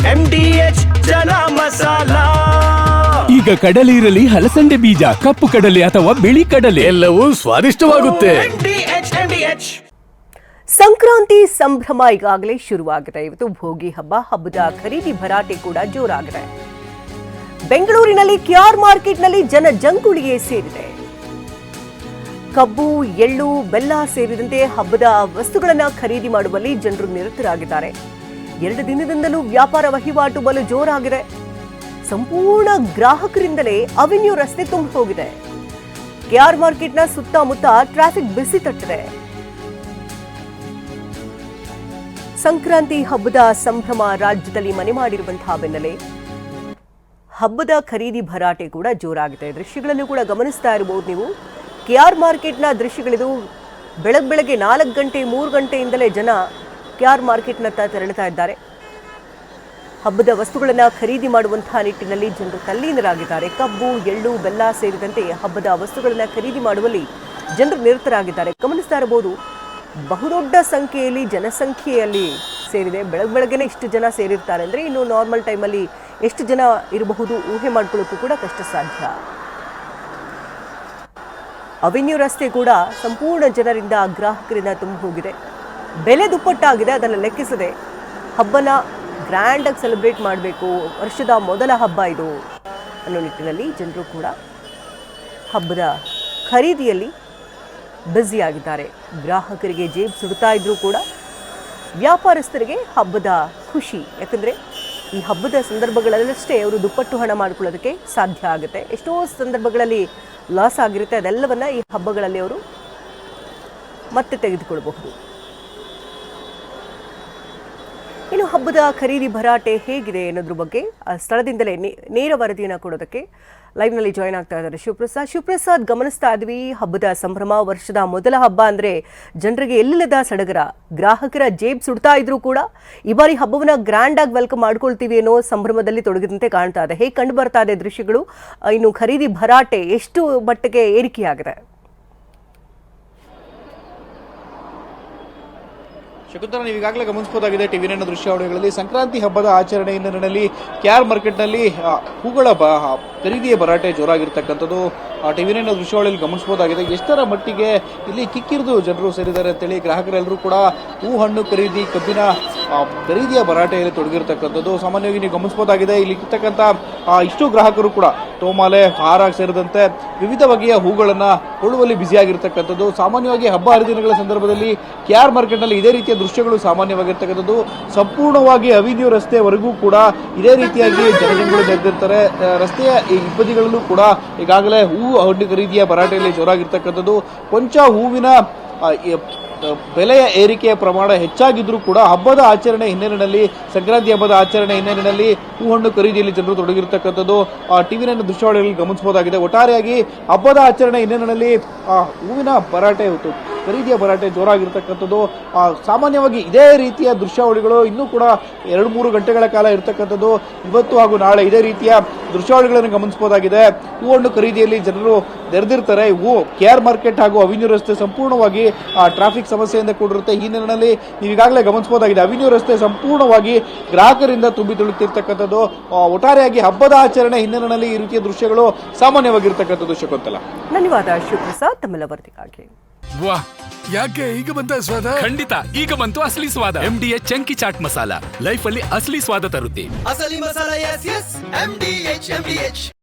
MDH chana masala. ಈಗ ಕಡಲೆ ಇರಲಿ, ಹಲಸಂಡೆ ಬೀಜ, ಕಪ್ಪು ಕಡಲೆ ಅಥವಾ ಬಿಳಿ ಕಡಲೆ, ಎಲ್ಲವೂ ಸ್ವಾದಿಷ್ಟವಾಗುತ್ತೆ. MDH. ಸಂಕ್ರಾಂತಿ ಸಂಭ್ರಮ ಈಗಾಗಲೇ ಶುರುವಾಗಿದೆ. ಇವತ್ತು ಭೋಗಿ ಹಬ್ಬದ ಖರೀದಿ ಭರಾಟೆ ಕೂಡ ಜೋರಾಗಿದೆ. ಬೆಂಗಳೂರಿನಲ್ಲಿ ಕೆಆರ್ ಮಾರ್ಕೆಟ್ನಲ್ಲಿ ಜನಜಂಗುಳಿಗೆ ಸೇರಿದೆ. ಕಬ್ಬು, ಎಳ್ಳು, ಬೆಲ್ಲ ಸೇರಿದಂತೆ ಹಬ್ಬದ ವಸ್ತುಗಳನ್ನು ಖರೀದಿ ಮಾಡುವಲ್ಲಿ ಜನರು ನಿರತರಾಗಿದ್ದಾರೆ. 2 ದಿನದಿಂದಲೂ ವ್ಯಾಪಾರ ವಹಿವಾಟು ಬಲು ಜೋರಾಗಿದೆ. ಸಂಪೂರ್ಣ ಗ್ರಾಹಕರಿಂದಲೇ ಅವೆನ್ಯೂ ರಸ್ತೆ ತುಂಬಿ ಹೋಗಿದೆ. ಕೆಆರ್ ಮಾರ್ಕೆಟ್ನ ಸುತ್ತಮುತ್ತ ಟ್ರಾಫಿಕ್ ಬಿಸಿ ತಟ್ಟಿದೆ. ಸಂಕ್ರಾಂತಿ ಹಬ್ಬದ ಸಂಭ್ರಮ ರಾಜ್ಯದಲ್ಲಿ ಮನೆ ಮಾಡಿರುವಂತಹ ಬೆನ್ನಲ್ಲೇ ಹಬ್ಬದ ಖರೀದಿ ಭರಾಟೆ ಕೂಡ ಜೋರಾಗಿದೆ. ದೃಶ್ಯಗಳನ್ನು ಕೂಡ ಗಮನಿಸ್ತಾ ಇರಬಹುದು ನೀವು. ಕೆಆರ್ ಮಾರ್ಕೆಟ್ನ ದೃಶ್ಯಗಳಿದು. ಬೆಳಗ್ಗೆ 4 ಗಂಟೆ 3 ಗಂಟೆಯಿಂದಲೇ ಜನ ಕೆಆರ್ ಮಾರ್ಕೆಟ್ನತ್ತ ತೆರಳುತ್ತಾ ಇದ್ದಾರೆ. ಹಬ್ಬದ ವಸ್ತುಗಳನ್ನು ಖರೀದಿ ಮಾಡುವಂತಹ ನಿಟ್ಟಿನಲ್ಲಿ ಜನರು ತಲ್ಲೀನರಾಗಿದ್ದಾರೆ. ಕಬ್ಬು, ಎಳ್ಳು, ಬೆಲ್ಲ ಸೇರಿದಂತೆ ಹಬ್ಬದ ವಸ್ತುಗಳನ್ನು ಖರೀದಿ ಮಾಡುವಲ್ಲಿ ಜನರು ನಿರತರಾಗಿದ್ದಾರೆ. ಗಮನಿಸ್ತಾ ಇರಬಹುದು, ಬಹುದೊಡ್ಡ ಸಂಖ್ಯೆಯಲ್ಲಿ ಜನಸಂಖ್ಯೆಯಲ್ಲಿ ಸೇರಿದೆ. ಬೆಳಗ್ಗೆನೆ ಇಷ್ಟು ಜನ ಸೇರಿರ್ತಾರೆ ಅಂದರೆ ಇನ್ನು ನಾರ್ಮಲ್ ಟೈಮಲ್ಲಿ ಎಷ್ಟು ಜನ ಇರಬಹುದು ಊಹೆ ಮಾಡ್ಕೊಳ್ಳೋಕ್ಕೂ ಕೂಡ ಕಷ್ಟ ಸಾಧ್ಯ. ಅವೆನ್ಯೂ ರಸ್ತೆ ಕೂಡ ಸಂಪೂರ್ಣ ಜನರಿಂದ ಗ್ರಾಹಕರಿಂದ ತುಂಬಿ ಹೋಗಿದೆ. ಬೆಲೆ ದುಪ್ಪಟ್ಟಾಗಿದೆ. ಅದನ್ನು ಲೆಕ್ಕಿಸದೆ ಹಬ್ಬನ ಗ್ರ್ಯಾಂಡಾಗಿ ಸೆಲೆಬ್ರೇಟ್ ಮಾಡಬೇಕು, ವರ್ಷದ ಮೊದಲ ಹಬ್ಬ ಇದು ಅನ್ನೋ ನಿಟ್ಟಿನಲ್ಲಿ ಜನರು ಕೂಡ ಹಬ್ಬದ ಖರೀದಿಯಲ್ಲಿ ಬ್ಯುಸಿಯಾಗಿದ್ದಾರೆ. ಗ್ರಾಹಕರಿಗೆ ಜೇಬು ಸುಡ್ತಾ ಇದ್ರೂ ಕೂಡ ವ್ಯಾಪಾರಸ್ಥರಿಗೆ ಹಬ್ಬದ ಖುಷಿ. ಯಾಕಂದರೆ ಈ ಹಬ್ಬದ ಸಂದರ್ಭಗಳಲ್ಲಷ್ಟೇ ಅವರು ದುಪ್ಪಟ್ಟು ಹಣ ಮಾಡಿಕೊಳ್ಳೋದಕ್ಕೆ ಸಾಧ್ಯ ಆಗುತ್ತೆ. ಎಷ್ಟೋ ಸಂದರ್ಭಗಳಲ್ಲಿ ಲಾಸ್ ಆಗಿರುತ್ತೆ. ಅದೆಲ್ಲವನ್ನ ಈ ಹಬ್ಬಗಳಲ್ಲಿ ಅವರು ಮತ್ತೆ ತೆಗೆದುಕೊಳ್ಳಬಹುದು. ಇನ್ನು ಹಬ್ಬದ ಖರೀದಿ ಭರಾಟೆ ಹೇಗಿದೆ ಅನ್ನೋದ್ರ ಬಗ್ಗೆ ಸ್ಥಳದಿಂದಲೇ ನೇರ ವರದಿಯನ್ನು ಕೊಡೋದಕ್ಕೆ ಲೈವ್ನಲ್ಲಿ ಜಾಯ್ನ್ ಆಗ್ತಾ ಇದ್ದಾರೆ ಶಿವಪ್ರಸಾದ್. ಗಮನಿಸ್ತಾ ಇದ್ವಿ, ಹಬ್ಬದ ಸಂಭ್ರಮ, ವರ್ಷದ ಮೊದಲ ಹಬ್ಬ ಅಂದರೆ ಜನರಿಗೆ ಎಲ್ಲಿಲ್ಲದ ಸಡಗರ. ಗ್ರಾಹಕರ ಜೇಬ್ ಸುಡ್ತಾ ಇದ್ರೂ ಕೂಡ ಈ ಬಾರಿ ಹಬ್ಬವನ್ನ ಗ್ರ್ಯಾಂಡ್ ಆಗಿ ವೆಲ್ಕಮ್ ಮಾಡ್ಕೊಳ್ತೀವಿ ಅನ್ನೋ ಸಂಭ್ರಮದಲ್ಲಿ ತೊಡಗಿದಂತೆ ಕಾಣ್ತಾ ಇದೆ. ಹೇಗೆ ಕಂಡು ಬರ್ತಾ ಇದೆ ದೃಶ್ಯಗಳು? ಇನ್ನು ಖರೀದಿ ಭರಾಟೆ ಎಷ್ಟು ಮಟ್ಟಿಗೆ ಏರಿಕೆಯಾಗಿದೆ? ಶಕುಂತಲ, ನೀವು ಈಗಾಗಲೇ ಗಮನಿಸಬಹುದಾಗಿದೆ ಟಿವಿ9 ದೃಶ್ಯಾವಳಿಗಳಲ್ಲಿ ಸಂಕ್ರಾಂತಿ ಹಬ್ಬದ ಆಚರಣೆ ಹಿನ್ನೆಲೆಯಲ್ಲಿ ಕೆಆರ್ ಮಾರ್ಕೆಟ್ನಲ್ಲಿ ಹೂಗಳ ಖರೀದಿಯ ಭರಾಟೆ ಜೋರಾಗಿರ್ತಕ್ಕಂಥದ್ದು ಟಿವಿ9 ದೃಶ್ಯಾವಳಿಯಲ್ಲಿ ಗಮನಿಸಬಹುದಾಗಿದೆ. ಎಷ್ಟರ ಮಟ್ಟಿಗೆ ಇಲ್ಲಿ ಕಿಕ್ಕಿರಿದು ಜನರು ಸೇರಿದ್ದಾರೆ ಅಂತೇಳಿ ಗ್ರಾಹಕರೆಲ್ಲರೂ ಕೂಡ ಹೂ ಹಣ್ಣು ಖರೀದಿ, ಕಬ್ಬಿನ ಖರೀದಿಯ ಭರಾಟೆಯಲ್ಲಿ ತೊಡಗಿರ್ತಕ್ಕಂಥದ್ದು ಸಾಮಾನ್ಯವಾಗಿ ನೀವು ಗಮನಿಸಬಹುದಾಗಿದೆ. ಇಲ್ಲಿ ಇರ್ತಕ್ಕಂಥ ಇಷ್ಟು ಗ್ರಾಹಕರು ಕೂಡ ತೋಮಾಲೆ, ಹಾರ ಸೇರಿದಂತೆ ವಿವಿಧ ಬಗೆಯ ಹೂಗಳನ್ನು ಕೊಳ್ಳುವಲ್ಲಿ ಬ್ಯುಸಿಯಾಗಿರ್ತಕ್ಕಂಥದ್ದು. ಸಾಮಾನ್ಯವಾಗಿ ಹಬ್ಬ ಹರಿದಿನಗಳ ಸಂದರ್ಭದಲ್ಲಿ ಕೆಆರ್ ಮಾರ್ಕೆಟ್ನಲ್ಲಿ ಇದೇ ರೀತಿಯ ದೃಶ್ಯಗಳು ಸಾಮಾನ್ಯವಾಗಿರ್ತಕ್ಕಂಥದ್ದು. ಸಂಪೂರ್ಣವಾಗಿ ಅವೆನ್ಯೂ ರಸ್ತೆವರೆಗೂ ಕೂಡ ಇದೇ ರೀತಿಯಾಗಿ ಜನಜಂಗುಳಿ ನೆರೆದಿರ್ತಾರೆ. ರಸ್ತೆಯ ಇಬ್ಬದಿಗಳಲ್ಲೂ ಕೂಡ ಈಗಾಗಲೇ ಹೂ ಹಣ್ಣು ಖರೀದಿಯ ಭರಾಟೆಯಲ್ಲಿ ಜೋರಾಗಿರ್ತಕ್ಕಂಥದ್ದು. ಕೊಂಚ ಹೂವಿನ ಬೆಲೆಯ ಏರಿಕೆಯ ಪ್ರಮಾಣ ಹೆಚ್ಚಾಗಿದ್ರೂ ಕೂಡ ಹಬ್ಬದ ಆಚರಣೆ ಹಿನ್ನೆಲೆಯಲ್ಲಿ, ಸಂಕ್ರಾಂತಿ ಹಬ್ಬದ ಆಚರಣೆ ಹಿನ್ನೆಲೆಯಲ್ಲಿ ಹೂ ಹಣ್ಣು ಖರೀದಿಯಲ್ಲಿ ಜನರು ತೊಡಗಿರ್ತಕ್ಕಂಥದ್ದು ಟಿವಿ9 ದೃಶ್ಯಾವಳಿಗಳಲ್ಲಿ ಗಮನಿಸಬಹುದಾಗಿದೆ. ಒಟ್ಟಾರೆಯಾಗಿ ಹಬ್ಬದ ಆಚರಣೆ ಹಿನ್ನೆಲೆಯಲ್ಲಿ ಹೂವಿನ ಭರಾಟೆ ಖರೀದಿಯ ಭರಾಟೆ ಜೋರಾಗಿರ್ತಕ್ಕಂಥದ್ದು. ಸಾಮಾನ್ಯವಾಗಿ ಇದೇ ರೀತಿಯ ದೃಶ್ಯಾವಳಿಗಳು ಇನ್ನೂ ಕೂಡ 2-3 ಗಂಟೆಗಳ ಕಾಲ ಇರತಕ್ಕಂಥದ್ದು. ಇವತ್ತು ಹಾಗೂ ನಾಳೆ ಇದೇ ರೀತಿಯ ದೃಶ್ಯಾವಳಿಗಳನ್ನು ಗಮನಿಸಬಹುದಾಗಿದೆ. ಹೂ ಹಣ್ಣು ಖರೀದಿಯಲ್ಲಿ ಜನರು ನೆರೆದಿರ್ತಾರೆ. ಹೂ ಕೆಆರ್ ಮಾರ್ಕೆಟ್ ಹಾಗೂ ಅವೆನ್ಯೂ ರಸ್ತೆ ಸಂಪೂರ್ಣವಾಗಿ ಟ್ರಾಫಿಕ್ ಸಮಸ್ಯೆಯಿಂದ ಕೂಡಿರುತ್ತೆ. ಈ ಹಿನ್ನೆಲೆಯಲ್ಲಿ ನೀವು ಈಗಾಗಲೇ ಗಮನಿಸಬಹುದಾಗಿದೆ, ಅವೆನ್ಯೂ ರಸ್ತೆ ಸಂಪೂರ್ಣವಾಗಿ ಗ್ರಾಹಕರಿಂದ ತುಂಬಿ ತುಳುಕ್ತಿರ್ತಕ್ಕಂಥದ್ದು. ಒಟ್ಟಾರೆಯಾಗಿ ಹಬ್ಬದ ಆಚರಣೆ ಹಿನ್ನೆಲೆಯಲ್ಲಿ ಈ ರೀತಿಯ ದೃಶ್ಯಗಳು ಸಾಮಾನ್ಯವಾಗಿರ್ತಕ್ಕಂಥದ್ದು. ಶಕುಂತಲ, ಧನ್ಯವಾದ ಶಿವಪ್ರಸಾದ್ ತಮ್ಮೆಲ್ಲ ವರದಿಗಾಗಿ. ವಾಹ್, ಯಾಕೆ ಈಗ ಬಂತ ಸ್ವಾದ? ಖಂಡಿತ ಈಗ ಬಂತು ಅಸಲಿ ಸ್ವಾದ. MDH chunky chaat masala life ಅಲ್ಲಿ ಅಸಲಿ ಸ್ವಾದ ತರುತ್ತೆ. ಅಸಲಿ ಮಸಾಲ, ಎಸ್ ಎಸ್ MDH.